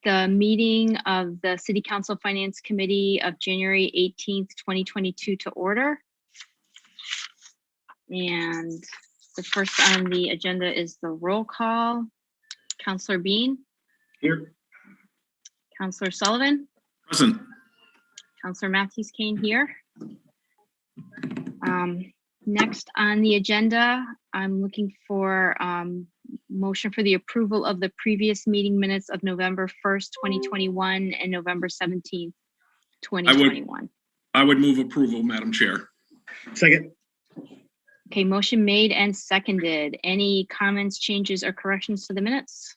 The meeting of the City Council Finance Committee of January 18th, 2022 to order. And the first on the agenda is the roll call. Councilor Bean. Here. Councilor Sullivan. Present. Councilor Matthews Kane here. Next on the agenda, I'm looking for motion for the approval of the previous meeting minutes of November 1st, 2021 and November 17th, 2021. I would move approval, Madam Chair. Second. Okay, motion made and seconded. Any comments, changes, or corrections to the minutes?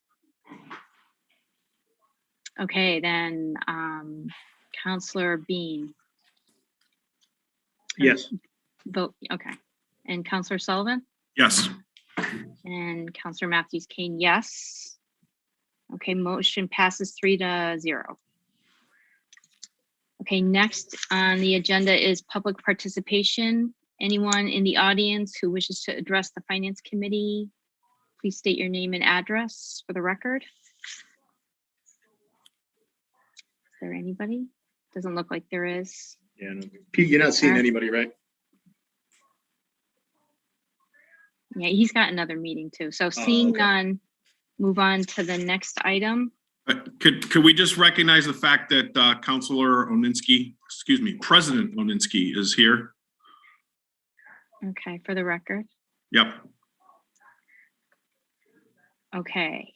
Okay, then Councilor Bean. Yes. Vote, okay. And Councilor Sullivan? Yes. And Councilor Matthews Kane, yes. Okay, motion passes 3-0. Okay, next on the agenda is public participation. Anyone in the audience who wishes to address the Finance Committee, please state your name and address for the record. Is there anybody? Doesn't look like there is. Yeah, no. Pete, you're not seeing anybody, right? Yeah, he's got another meeting too. So seeing none, move on to the next item. Could we just recognize the fact that Councilor Oninsky, excuse me, President Oninsky is here? Okay, for the record. Yep. Okay.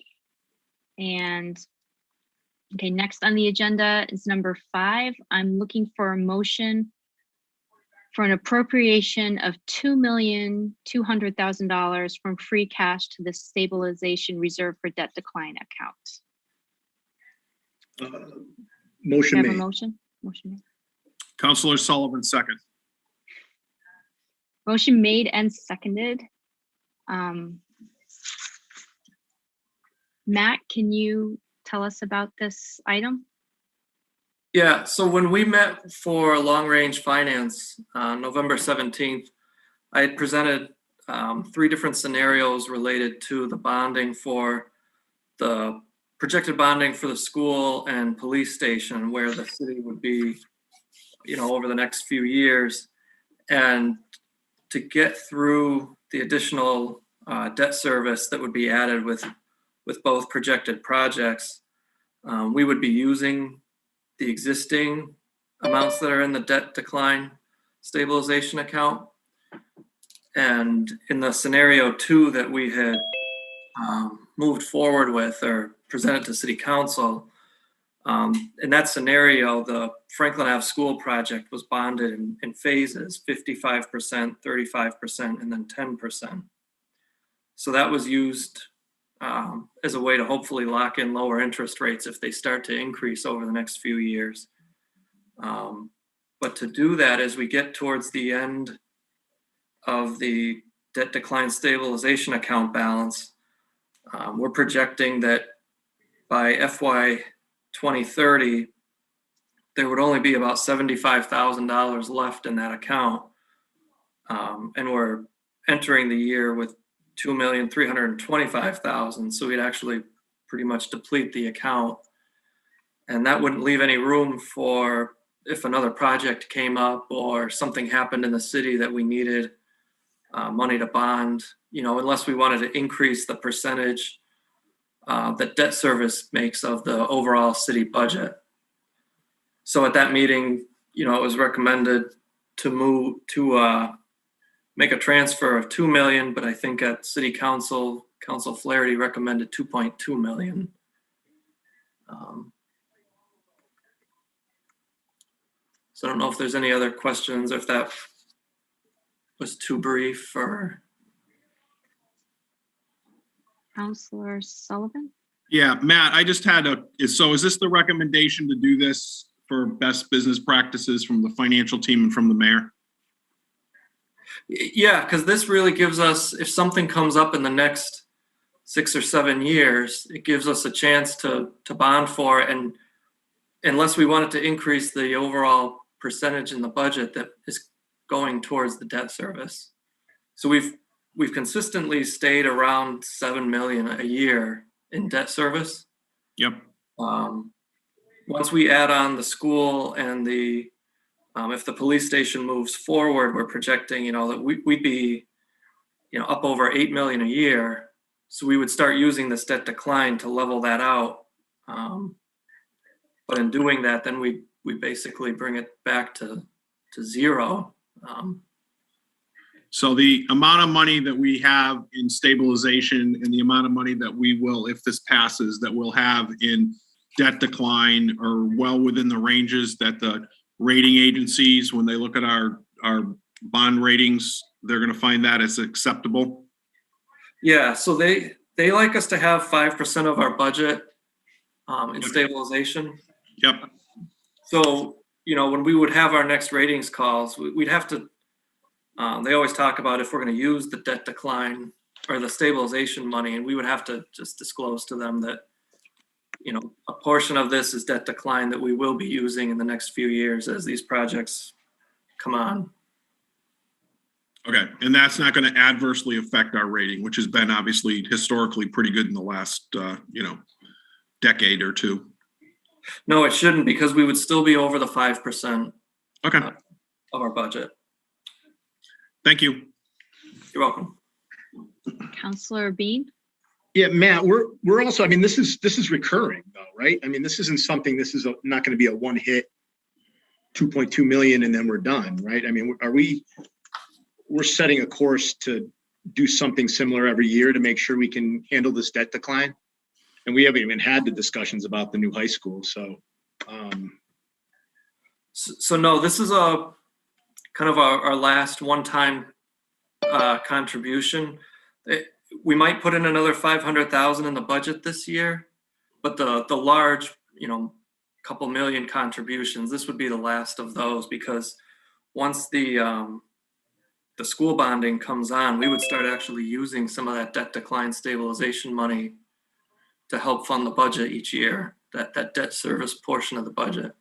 And okay, next on the agenda is number 5. I'm looking for a motion for an appropriation of $2,200,000 from free cash to the stabilization reserve for debt decline account. Motion Do you have made. a motion? Motion made. Councilor Sullivan, second. Motion made and seconded. Matt, can you tell us about this item? Yeah, so when we met for long range finance on November 17th, I had presented 3 different scenarios related to the bonding for the projected bonding for the school and police station, where the city would be, over the next few years. And to get through the additional debt service that would be added with both projected projects, we would be using the existing amounts that are in the debt decline stabilization account. And in the scenario 2 that we had moved forward with or presented to City Council, in that scenario, the Franklin Ave School project was bonded in phases, 55%, 35%, and then 10%. So that was used as a way to hopefully lock in lower interest rates if they start to increase over the next few years. But to do that, as we get towards the end of the debt decline stabilization account balance, we're projecting that by FY 2030, there would only be about $75,000 left in that account. And we're entering the year with $2,325,000. So we'd actually pretty much deplete the account. And that wouldn't leave any room for if another project came up or something happened in the city that we needed money to bond, unless we wanted to increase the percentage that debt service makes of the overall city budget. So at that meeting, it was recommended to make a transfer of $2 million, but I think at City Council, Council Flaherty recommended $2.2 million. So I don't know if there's any other questions or if that was too brief or. Councilor Sullivan? Yeah, Matt, I just had so is this the recommendation to do this for best business practices from the financial team and from the mayor? Yeah, because this really gives us, if something comes up in the next 6 or 7 years, it gives us a chance to bond for it. And unless we wanted to increase the overall percentage in the budget that is going towards the debt service. So we've consistently stayed around $7 million a year in debt service. Yep. Once we add on the school and the, if the police station moves forward, we're projecting, that we'd be, up over 8 million a year. So we would start using this debt decline to level that out. But in doing that, then we basically bring it back to zero. So the amount of money that we have in stabilization and the amount of money that we will, if this passes, that we'll have in debt decline are well within the ranges that the rating agencies, when they look at our bond ratings, they're going to find that as acceptable. Yeah, so they like us to have 5% of our budget in stabilization. Yep. So, when we would have our next ratings calls, we'd have to, they always talk about if we're going to use the debt decline or the stabilization money, and we would have to just disclose to them that, a portion of this is debt decline that we will be using in the next few years as these projects come on. Okay, and that's not going to adversely affect our rating, which has been obviously historically pretty good in the last, decade or two. No, it shouldn't, because we would still be over the 5% Okay, of our budget. thank you. You're welcome. Counselor Bean? Yeah, Matt, we're also, this is recurring though, right? This isn't something, not going to be a one hit 2.2 million and then we're done, right? We're setting a course to do something similar every year to make sure we can handle this debt decline. And we haven't even had the discussions about the new high school. So, So no, this is a kind of our last one-time contribution. We might put in another 500,000 in the budget this year, but the large, couple million contributions, this would be the last of those, because once the school bonding comes on, we would start actually using some of that debt decline stabilization money to help fund the budget each year, that debt service portion of the budget.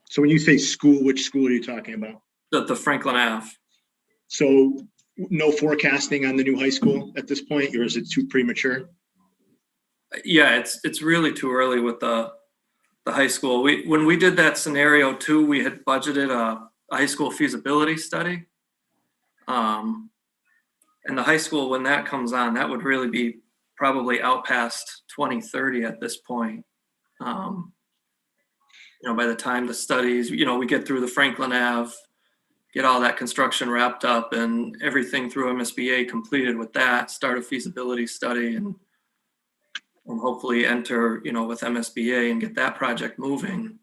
so when you say school, which school are you talking about? The Franklin Ave. So no forecasting on the new high school at this point, or is it too premature? Yeah, it's really too early with the high school. When we did that scenario 2, we had budgeted a high school feasibility study. And the high school, when that comes on, that would really be probably out past 2030 at this point. By the time the studies, we get through the Franklin Ave, get all that construction wrapped up and everything through MSBA completed with that, start a feasibility study and hopefully enter, with MSBA and get that project moving.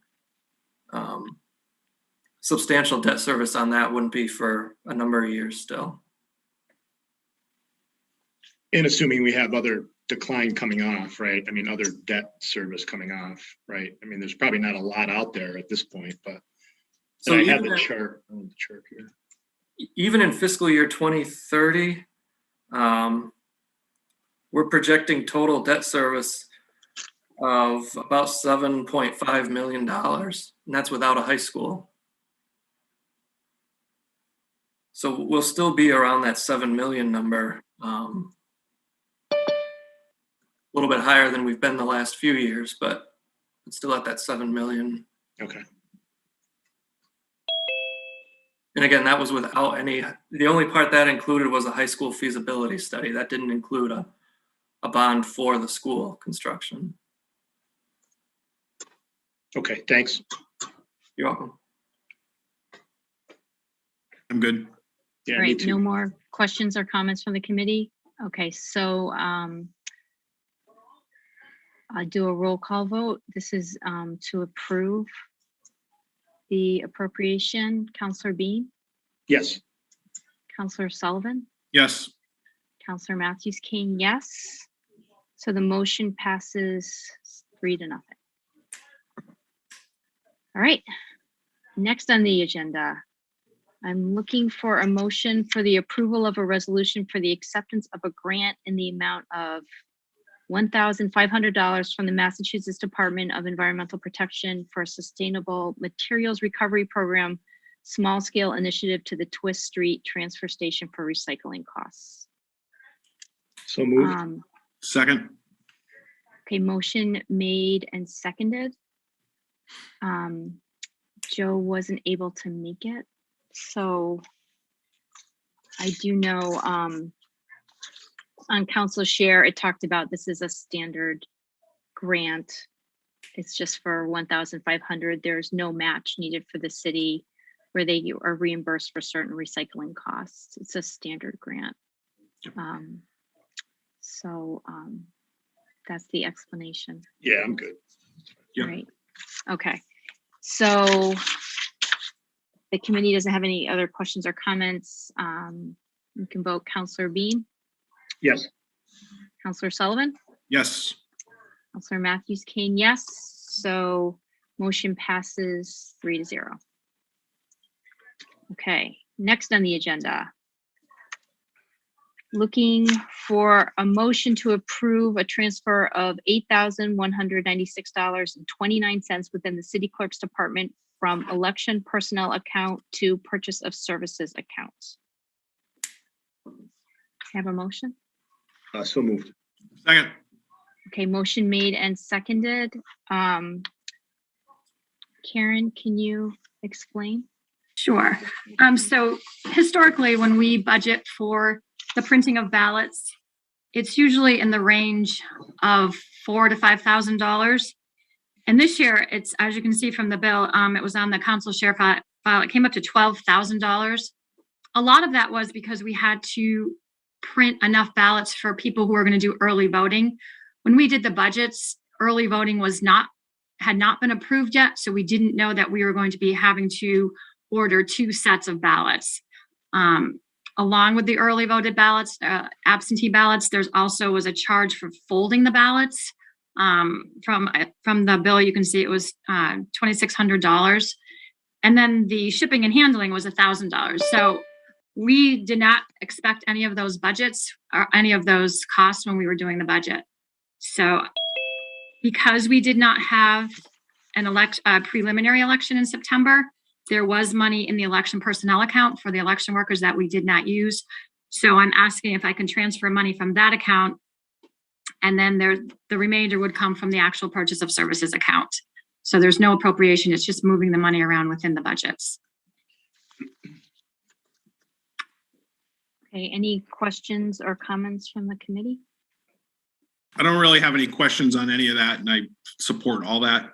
Substantial debt service on that wouldn't be for a number of years still. And assuming we have other decline coming off, right? Other debt service coming off, right? There's probably not a lot out there at this point, but so I have the chart here. Even in fiscal year 2030, we're projecting total debt service of about $7.5 million, and that's without a high school. So we'll still be around that 7 million number, a little bit higher than we've been the last few years, but it's still at that 7 million. Okay. And again, that was without the only part that included was a high school feasibility study. That didn't include a bond for the school construction. Okay, thanks. You're welcome. I'm good. Yeah, me Great, too. no more questions or comments from the committee? Okay, so I'll do a roll call vote. This is to approve the appropriation. Counselor Bean, Yes. Counselor Sullivan, Yes. Counselor Matthews King, yes. So the motion passes 3-0. All right, next on the agenda, I'm looking for a motion for the approval of a resolution for the acceptance of a grant in the amount of $1,500 from the Massachusetts Department of Environmental Protection for a Sustainable Materials Recovery Program Small Scale Initiative to the Twist Street Transfer Station for recycling costs. So moved. Second. Okay, motion made and seconded. Joe wasn't able to make it, so I do know on council share, it talked about this is a standard grant. It's just for 1,500. There's no match needed for the city where they are reimbursed for certain recycling costs. It's a standard grant. So that's the explanation. Yeah, I'm good. Yeah. Right. Okay. So the committee doesn't have any other questions or comments. You can vote. Counselor Bean, Yes. Counselor Sullivan, Yes. Counselor Matthews Kane, yes. So motion passes 3-0. Okay, next on the agenda. Looking for a motion to approve a transfer of $8,196.29 within the city clerk's department from election personnel account to purchase of services account. Have a motion? So moved. Second. Okay, motion made and seconded. Karen, can you explain? Sure. So historically, when we budget for the printing of ballots, it's usually in the range of $4,000 to $5,000. And this year, it's, as you can see from the bill, it was on the council share file. It came up to $12,000. A lot of that was because we had to print enough ballots for people who are going to do early voting. When we did the budgets, early voting had not been approved yet, so we didn't know that we were going to be having to order 2 sets of ballots. Along with the early voted ballots, absentee ballots, there's also was a charge for folding the ballots. From the bill, you can see it was $2,600. And then the shipping and handling was $1,000. So we did not expect any of those budgets or any of those costs when we were doing the budget. So because we did not have a preliminary election in September, there was money in the election personnel account for the election workers that we did not use. So I'm asking if I can transfer money from that account, and then the remainder would come from the actual purchase of services account. So there's no appropriation, it's just moving the money around within the budgets. Okay, any questions or comments from the committee? I don't really have any questions on any of that, and I support all that.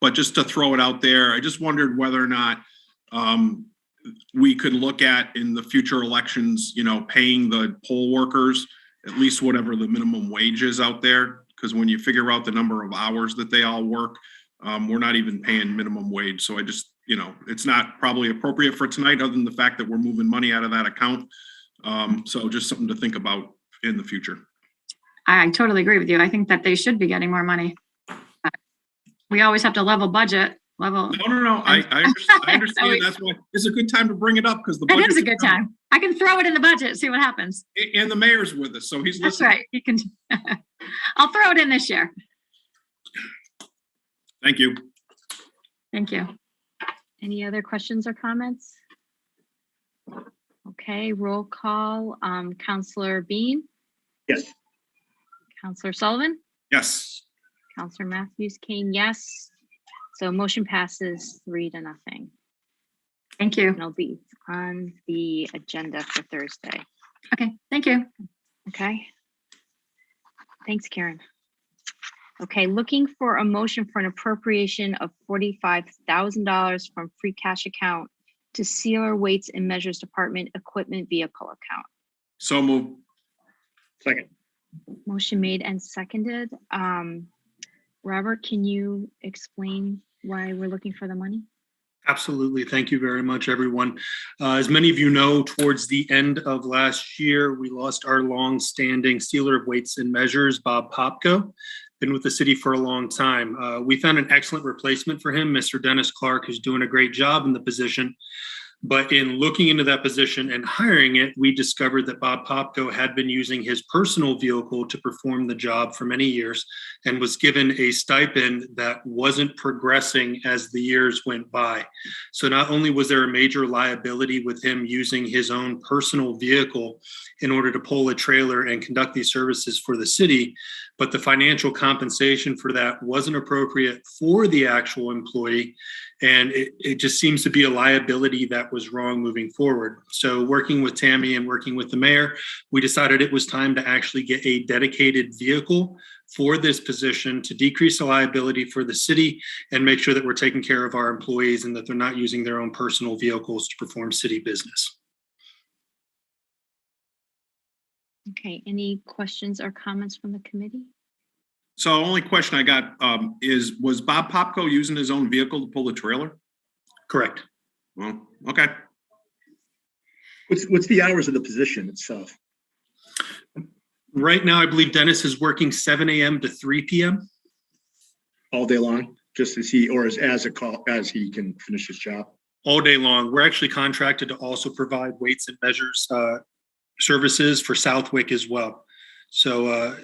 But just to throw it out there, I just wondered whether or not we could look at in the future elections, paying the poll workers at least whatever the minimum wage is out there. Because when you figure out the number of hours that they all work, we're not even paying minimum wage. So I just, it's not probably appropriate for tonight, other than the fact that we're moving money out of that account. So just something to think about in the future. I totally agree with you. I think that they should be getting more money. We always have to level budget. No. I understand. That's why it's a good time to bring it up, because the budget is a good time. I can throw it in the budget, see what happens. And the mayor's with us, so he's That's listening. right. He can. I'll throw it in this year. Thank you. Thank you. Any other questions or comments? Okay, roll call. Counselor Bean, Yes. Counselor Sullivan, Yes. Counselor Matthews Kane, yes. So motion passes 3-0. Thank you. And it'll be on the agenda for Thursday. Okay. Thank you. Okay. Thanks, Karen. Okay, looking for a motion for an appropriation of $45,000 from free cash account to Sealer Weights and Measures Department Equipment Vehicle account. So move. Second. Motion made and seconded. Robert, can you explain why we're looking for the money? Absolutely. Thank you very much, everyone. As many of you know, towards the end of last year, we lost our long-standing sealer of weights and measures, Bob Popko. Been with the city for a long time. We found an excellent replacement for him, Mr. Dennis Clark, who's doing a great job in the position. But in looking into that position and hiring it, we discovered that Bob Popko had been using his personal vehicle to perform the job for many years and was given a stipend that wasn't progressing as the years went by. So not only was there a major liability with him using his own personal vehicle in order to pull a trailer and conduct these services for the city, but the financial compensation for that wasn't appropriate for the actual employee. And it just seems to be a liability that was wrong moving forward. So working with Tammy and working with the mayor, we decided it was time to actually get a dedicated vehicle for this position to decrease the liability for the city and make sure that we're taking care of our employees and that they're not using their own personal vehicles to perform city business. Okay, any questions or comments from the committee? So only question I got was Bob Popko using his own vehicle to pull the trailer? Correct. Well, okay. What's the hours of the position itself? Right now, I believe Dennis is working 7 a.m. to 3 p.m. All day long, just as he can finish his job? All day long. We're actually contracted to also provide weights and measures services for Southwick as well. So,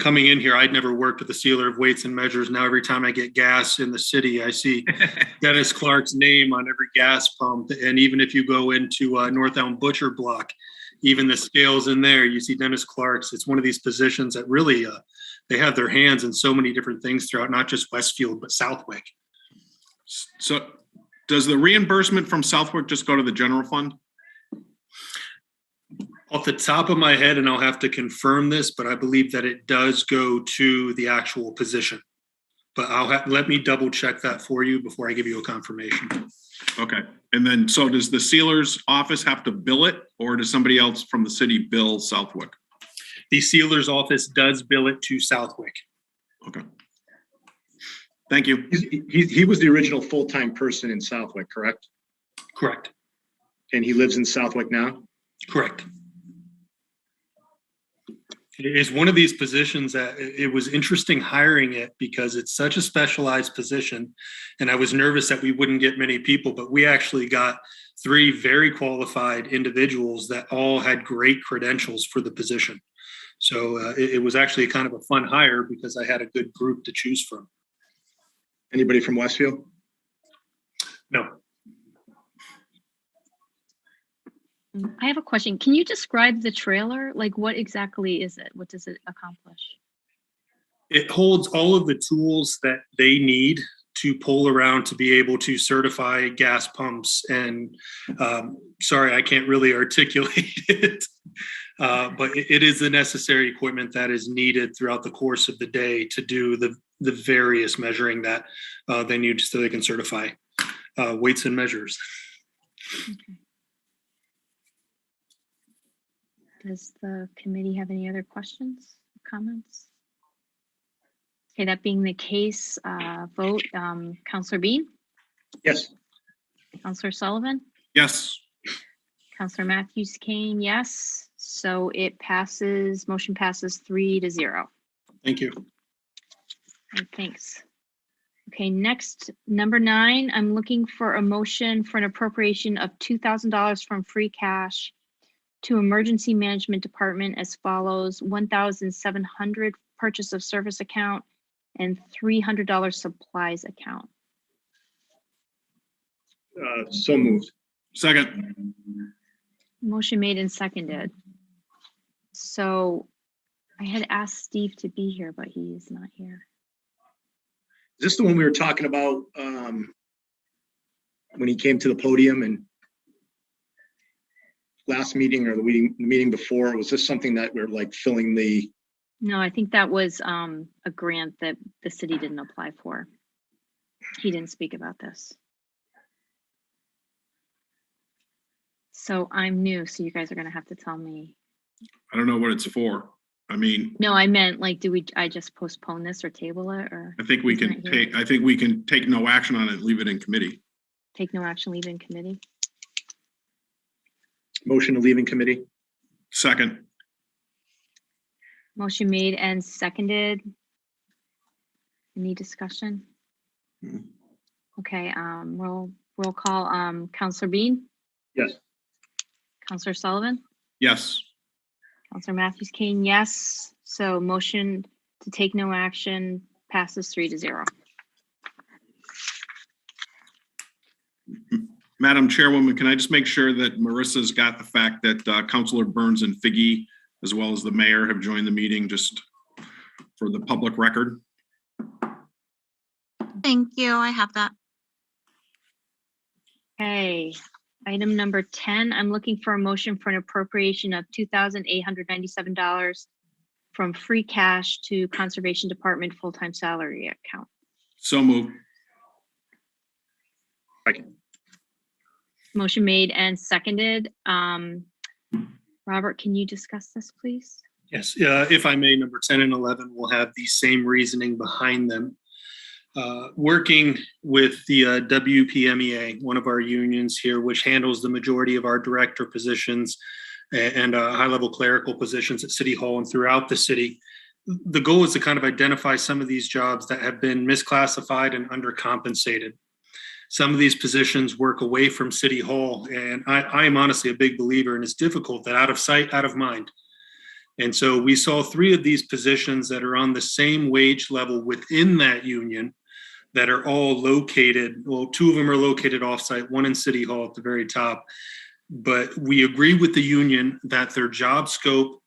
coming in here, I'd never worked with a sealer of weights and measures. Now, every time I get gas in the city, I see Dennis Clark's name on every gas pump. And even if you go into North Elm Butcher Block, even the scales in there, you see Dennis Clark's. It's one of these positions that really, they have their hands in so many different things throughout, not just Westfield, but Southwick. So does the reimbursement from Southwick just go to the general fund? Off the top of my head, and I'll have to confirm this, but I believe that it does go to the actual position. But let me double check that for you before I give you a confirmation. Okay. And then, so does the sealer's office have to bill it, or does somebody else from the city bill Southwick? The sealer's office does bill it to Southwick. Okay. Thank you. He was the original full-time person in Southwick, correct? Correct. And he lives in Southwick now? Correct. It is one of these positions that it was interesting hiring it because it's such a specialized position. And I was nervous that we wouldn't get many people, but we actually got 3 very qualified individuals that all had great credentials for the position. So it was actually kind of a fun hire because I had a good group to choose from. Anybody from Westfield? No. I have a question. Can you describe the trailer? Like, what exactly is it? What does it accomplish? It holds all of the tools that they need to pull around to be able to certify gas pumps. And sorry, I can't really articulate it, but it is the necessary equipment that is needed throughout the course of the day to do the various measuring that they need so they can certify weights and measures. Okay. Does the committee have any other questions, comments? Okay, that being the case, vote, Counselor Bean, Yes. Counselor Sullivan, Yes. Counselor Matthews Kane, yes. So it passes, motion passes 3-0. Thank you. Okay, thanks. Okay, next, number 9, I'm looking for a motion for an appropriation of $2,000 from free cash to Emergency Management Department as follows: $1,700 purchase of service account and $300 supplies account. So moved. Second. Motion made and seconded. So I had asked Steve to be here, but he is not here. Is this the one we were talking about when he came to the podium and last meeting or the meeting before? Was this something that we're like filling the? No, I think that was a grant that the city didn't apply for. He didn't speak about this. So I'm new, so you guys are gonna have to tell me. I don't know what it's for. I mean, No, I meant like, I just postpone this or table it, or I think we can take no action on it, leave it in committee. take no action, leave it in committee? Motion to leave in committee. Second. Motion made and seconded. Any discussion? Hmm. Okay, roll Roll call, Counselor Bean, Yes. Counselor Sullivan, Yes. Counselor Matthews Kane, yes. So motion to take no action passes 3-0. Madam Chairwoman, can I just make sure that Marissa's got the fact that Councilor Burns and Figgy, as well as the mayor, have joined the meeting, just for the public record? Thank you. I have that. Okay, item number 10, I'm looking for a motion for an appropriation of $2,897 from free cash to Conservation Department full-time salary account. So moved. Second. Motion made and seconded. Robert, can you discuss this, please? Yes, if I may, number 10 and 11 will have the same reasoning behind them. Working with the WPMEA, one of our unions here, which handles the majority of our director positions and high-level clerical positions at City Hall and throughout the city. The goal is to kind of identify some of these jobs that have been misclassified and undercompensated. Some of these positions work away from City Hall, and I am honestly a big believer, and it's difficult that out of sight, out of mind. And so we saw 3 of these positions that are on the same wage level within that union that are all located, well, 2 of them are located offsite, one in City Hall at the very top. But we agree with the union that their job scope,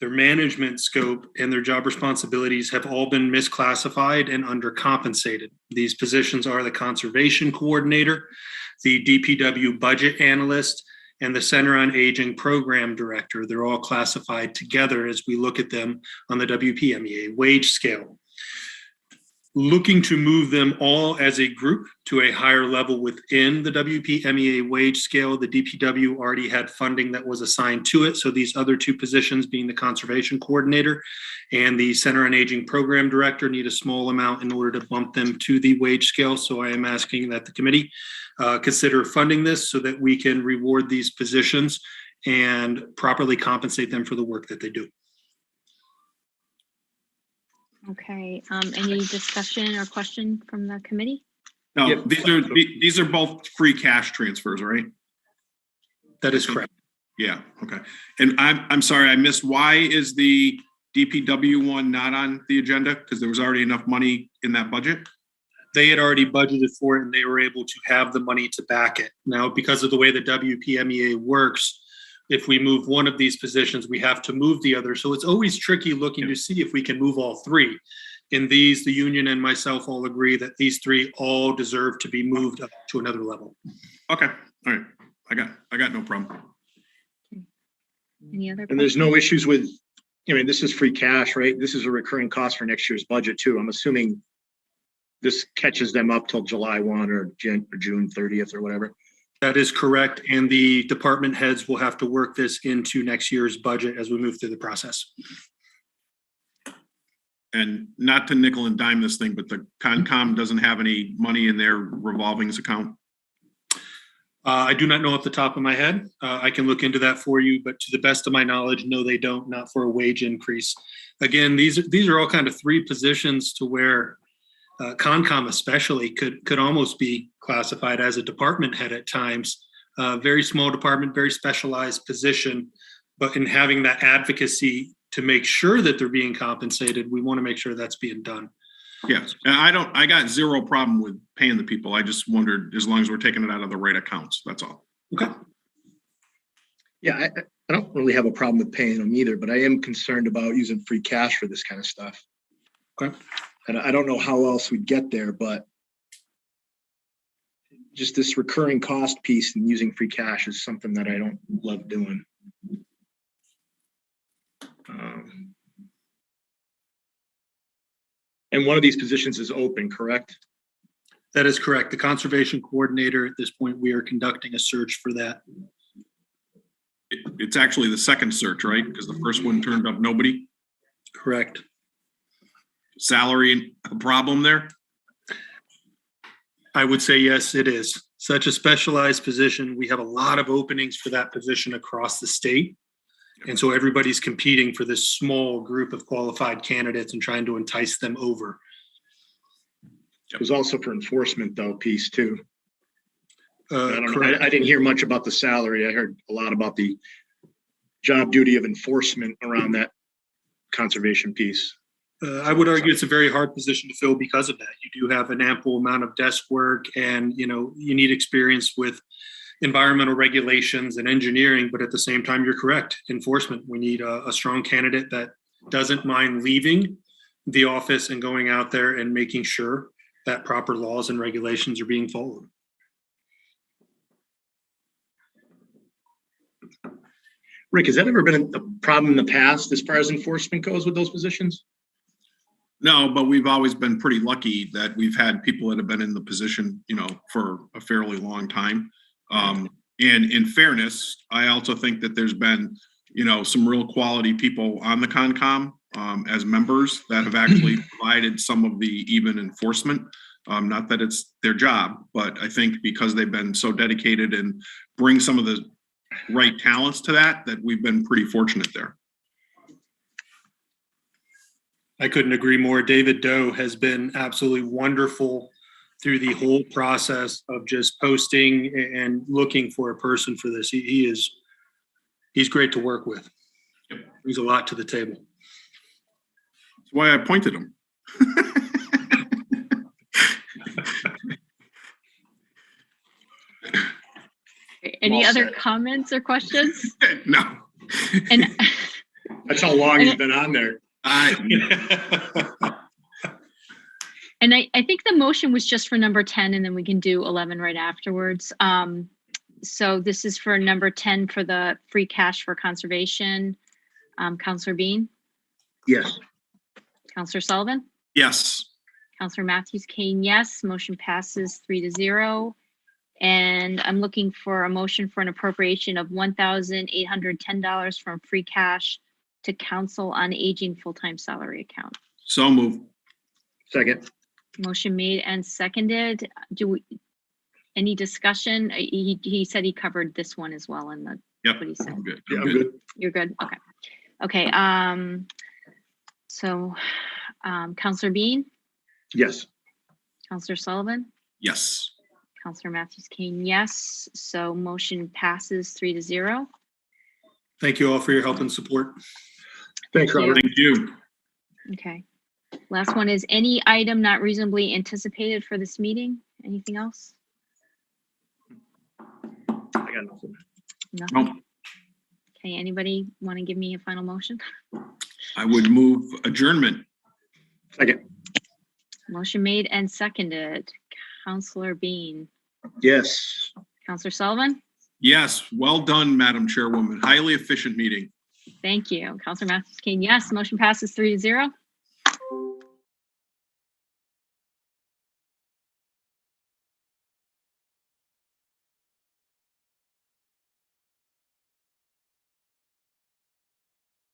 their management scope, and their job responsibilities have all been misclassified and undercompensated. These positions are the conservation coordinator, the DPW budget analyst, and the Center on Aging program director. They're all classified together as we look at them on the WPMEA wage scale. Looking to move them all as a group to a higher level within the WPMEA wage scale. The DPW already had funding that was assigned to it. So these other 2 positions, being the conservation coordinator and the Center on Aging program director, need a small amount in order to bump them to the wage scale. So I am asking that the committee consider funding this so that we can reward these positions and properly compensate them for the work that they do. Okay, any discussion or question from the committee? No, Yep. these are both free cash transfers, right? That is correct. Yeah, okay. And I'm sorry, I missed, why is the DPW one not on the agenda? Because there was already enough money in that budget? They had already budgeted for it and they were able to have the money to back it. Now, because of the way the WPMEA works, if we move one of these positions, we have to move the other. So it's always tricky looking to see if we can move all 3. In these, the union and myself all agree that these 3 all deserve to be moved up to another level. Okay, all right. I got no problem. Any other? And there's no issues with, I mean, this is free cash, right? This is a recurring cost for next year's budget too. I'm assuming this catches them up till July 1 or June 30th or whatever. That is correct. And the department heads will have to work this into next year's budget as we move through the process. And not to nickel and dime this thing, but the Concom doesn't have any money in their revolving account? I do not know off the top of my head. I can look into that for you, but to the best of my knowledge, no, they don't, not for a wage increase. Again, these are all kind of 3 positions to where Concom especially could almost be classified as a department head at times. Very small department, very specialized position, but in having that advocacy to make sure that they're being compensated, we want to make sure that's being done. Yes, and I got zero problem with paying the people. I just wondered, as long as we're taking it out of the right accounts, that's all. Okay. Yeah, I don't really have a problem with paying them either, but I am concerned about using free cash for this kind of stuff. Okay. And I don't know how else we'd get there, but just this recurring cost piece and using free cash is something that I don't love doing. And one of these positions is open, correct? That is correct. The conservation coordinator, at this point, we are conducting a search for that. It's actually the second search, right? Because the first one turned up nobody. Correct. Salary a problem there? I would say yes, it is. Such a specialized position. We have a lot of openings for that position across the state. And so everybody's competing for this small group of qualified candidates and trying to entice them over. It was also for enforcement though, piece too. correct? I didn't hear much about the salary. I heard a lot about the job duty of enforcement around that conservation piece. I would argue it's a very hard position to fill because of that. You do have an ample amount of desk work, and you need experience with environmental regulations and engineering, but at the same time, you're correct. Enforcement, we need a strong candidate that doesn't mind leaving the office and going out there and making sure that proper laws and regulations are being followed. Rick, has that ever been a problem in the past as far as enforcement goes with those positions? No, but we've always been pretty lucky that we've had people that have been in the position, for a fairly long time. And in fairness, I also think that there's been, some real quality people on the Concom as members that have actually provided some of the even enforcement. Not that it's their job, but I think because they've been so dedicated and bring some of the right talents to that we've been pretty fortunate there. I couldn't agree more. David Doe has been absolutely wonderful through the whole process of just posting and looking for a person for this. He's great to work with. Yep. Brings a lot to the table. That's why I appointed him. Any Well other said. comments or questions? No. And That's how long he's been on there. And I think the motion was just for number 10, and then we can do 11 right afterwards. So this is for number 10 for the free cash for conservation. Counselor Bean, Yes. Counselor Sullivan, Yes. Counselor Matthews Kane, yes. Motion passes 3-0. And I'm looking for a motion for an appropriation of $1,810 from free cash to Council on Aging full-time salary account. So move. Second. Motion made and seconded. Any discussion? He said he covered this one as well in the, Yep. what he said. I'm good. Yeah, I'm I'm good. good. You're good? Okay. Okay, so, Counselor Bean, Yes. Counselor Sullivan, Yes. Counselor Matthews Kane, yes. So motion passes 3-0. Thank you all for your help and support. Thanks, Thank you. Robert. Thank you. Okay. Last one is any item not reasonably anticipated for this meeting? Anything else? I got nothing. Nothing? No, Okay, anybody want to give me a final motion? I would move adjournment. Second. Motion made and seconded. Counselor Bean, Yes. Counselor Sullivan, Yes. Well done, Madam Chairwoman. Highly efficient meeting. thank you. Counselor Matthews Kane, yes. Motion passes 3-0.